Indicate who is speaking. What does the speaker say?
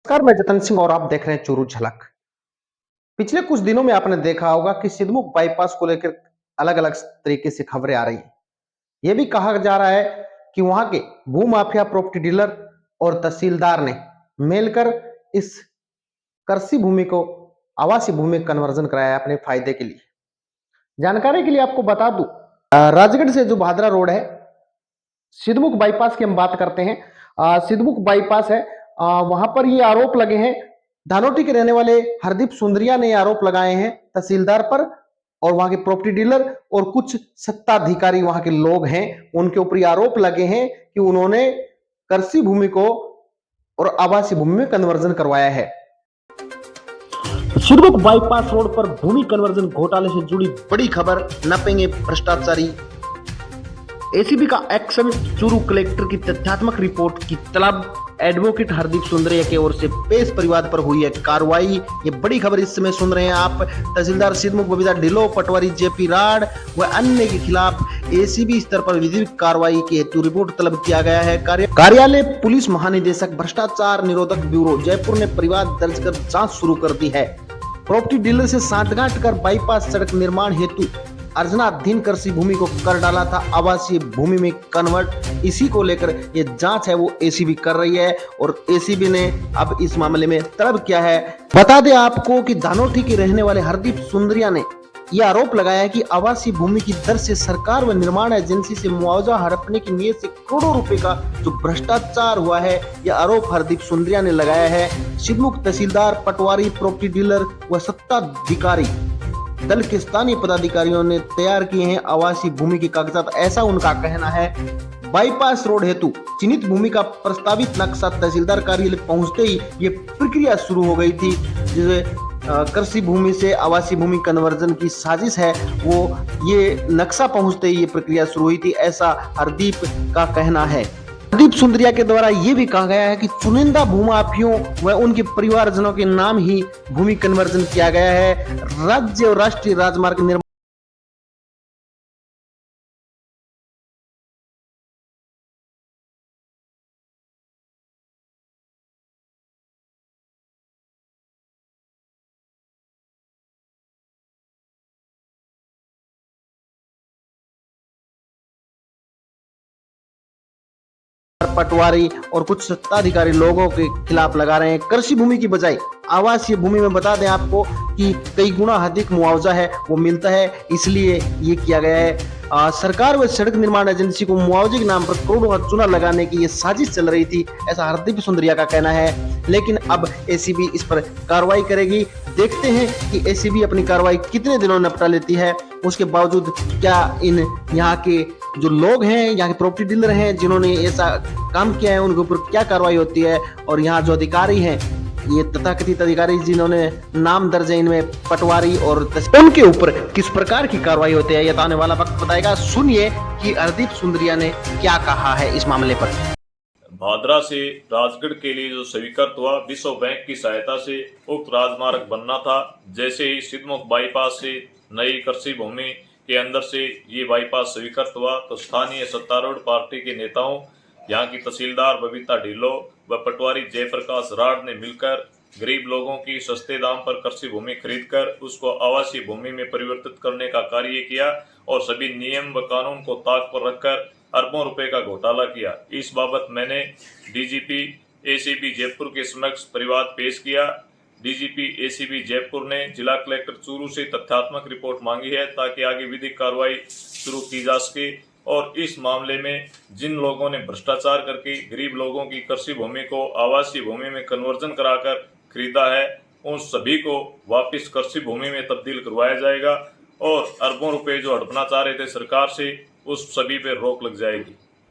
Speaker 1: नमस्कार, मैं जतन सिंह और आप देख रहे हैं चुरू झलक। पिछले कुछ दिनों में आपने देखा होगा कि सिद्धमुख बाईपास को लेकर अलग-अलग तरीके से खबरें आ रही हैं। यह भी कहा जा रहा है कि वहां के भूमाफिया प्रॉपर्टी डीलर और तहसीलदार ने मिलकर इस कृषि भूमि को आवासीय भूमि में कन्वर्जन कराया है अपने फायदे के लिए। जानकारी के लिए आपको बता दूं, राजगढ़ से जो भादरा रोड है, सिद्धमुख बाईपास की हम बात करते हैं। सिद्धमुख बाईपास है, वहां पर ये आरोप लगे हैं। धानोटी के रहने वाले हरदीप सुंदरिया ने आरोप लगाए हैं तहसीलदार पर और वहां के प्रॉपर्टी डीलर और कुछ सत्ताधिकारी वहां के लोग हैं, उनके ऊपर ये आरोप लगे हैं कि उन्होंने कृषि भूमि को और आवासीय भूमि में कन्वर्जन करवाया है। सिद्धमुख बाईपास रोड पर भूमि कन्वर्जन घोटाले से जुड़ी बड़ी खबर, नपेंगे भ्रष्टाचारी। एसीबी का एक्शन, चूरू कलेक्टर की तथ्यात्मक रिपोर्ट की तलब, एडवोकेट हरदीप सुंदरिया की ओर से पेश परिवाद पर हुई है कार्रवाई। ये बड़ी खबर इस समय सुन रहे हैं आप। तहसीलदार सिद्धमुख बबीता ढिल्लो, पटवारी जेपी राड व अन्य के खिलाफ एसीबी स्तर पर विधिक कार्रवाई के हेतु रिपोर्ट तलब किया गया है। कार्यालय पुलिस महानिदेशक भ्रष्टाचार निरोधक ब्यूरो जयपुर ने परिवाद दर्ज कर जांच शुरू कर दी है। प्रॉपर्टी डीलर से सांठगांठ कर बाईपास सड़क निर्माण हेतु अर्जनाधीन कृषि भूमि को कर डाला था आवासीय भूमि में कन्वर्ट। इसी को लेकर ये जांच है वो एसीबी कर रही है और एसीबी ने अब इस मामले में तलब किया है। बता दें आपको कि धानोटी के रहने वाले हरदीप सुंदरिया ने यह आरोप लगाया कि आवासीय भूमि की दर से सरकार व निर्माण एजेंसी से मुआवजा हड़पने की नीयत से करोड़ों रुपए का जो भ्रष्टाचार हुआ है, यह आरोप हरदीप सुंदरिया ने लगाया है। सिद्धमुख तहसीलदार, पटवारी, प्रॉपर्टी डीलर व सत्ताधिकारी दल के स्थानीय पदाधिकारियों ने तैयार किए हैं आवासीय भूमि के कागजात, ऐसा उनका कहना है। बाईपास रोड हेतु चिन्हित भूमि का प्रस्तावित नक्शा तहसीलदार कार्यालय पहुंचते ही ये प्रक्रिया शुरू हो गई थी। जिसे कृषि भूमि से आवासीय भूमि कन्वर्जन की साजिश है, वो ये नक्शा पहुंचते ही ये प्रक्रिया शुरू हुई थी, ऐसा हरदीप का कहना है। हरदीप सुंदरिया के द्वारा ये भी कहा गया है कि चुनिंदा भूमाफियों व उनके परिवारजनों के नाम ही भूमि कन्वर्जन किया गया है। राज्य और राष्ट्रीय राजमार्ग निर्माण पटवारी और कुछ सत्ताधिकारी लोगों के खिलाफ लगा रहे हैं। कृषि भूमि की बजाय आवासीय भूमि में बता दें आपको कि कई गुना अधिक मुआवजा है वो मिलता है, इसलिए ये किया गया है। सरकार व सड़क निर्माण एजेंसी को मुआवजे के नाम पर करोड़ों का चूना लगाने की ये साजिश चल रही थी, ऐसा हरदीप सुंदरिया का कहना है। लेकिन अब एसीबी इस पर कार्रवाई करेगी। देखते हैं कि एसीबी अपनी कार्रवाई कितने दिनों में निपटा लेती है। उसके बावजूद क्या इन यहाँ के जो लोग हैं, यहाँ के प्रॉपर्टी डीलर हैं जिन्होंने ऐसा काम किया है, उनके ऊपर क्या कार्रवाई होती है। और यहाँ जो अधिकारी हैं, ये तथाकथित अधिकारी जिन्होंने नाम दर्ज है इनमें पटवारी और उनके ऊपर किस प्रकार की कार्रवाई होती है, ये तो आने वाला वक्त बताएगा। सुनिए कि हरदीप सुंदरिया ने क्या कहा है इस मामले पर।
Speaker 2: भादरा से राजगढ़ के लिए जो स्वीकृत हुआ, विश्व बैंक की सहायता से उक्त राजमार्ग बनना था। जैसे ही सिद्धमुख बाईपास से नई कृषि भूमि के अंदर से ये बाईपास स्वीकृत हुआ, तो स्थानीय सत्तारूढ़ पार्टी के नेताओं, यहाँ की तहसीलदार बबीता ढिल्लो व पटवारी जयप्रकाश राड ने मिलकर गरीब लोगों की सस्ते दाम पर कृषि भूमि खरीदकर उसको आवासीय भूमि में परिवर्तित करने का कार्य किया और सभी नियम व कानून को ताक पर रखकर अरबों रुपए का घोटाला किया। इस बाबत मैंने डीजीपी एसीबी जयपुर के समक्ष परिवाद पेश किया। डीजीपी एसीबी जयपुर ने जिला कलेक्टर चूरू से तथ्यात्मक रिपोर्ट मांगी है ताकि आगे विधिक कार्रवाई शुरू की जा सके और इस मामले में जिन लोगों ने भ्रष्टाचार करके गरीब लोगों की कृषि भूमि को आवासीय भूमि में कन्वर्जन कराकर खरीदा है, उन सभी को वापस कृषि भूमि में तब्दील करवाया जाएगा और अरबों रुपए जो हड़पना चाह रहे थे सरकार से, उस सभी पे रोक लग जाएगी।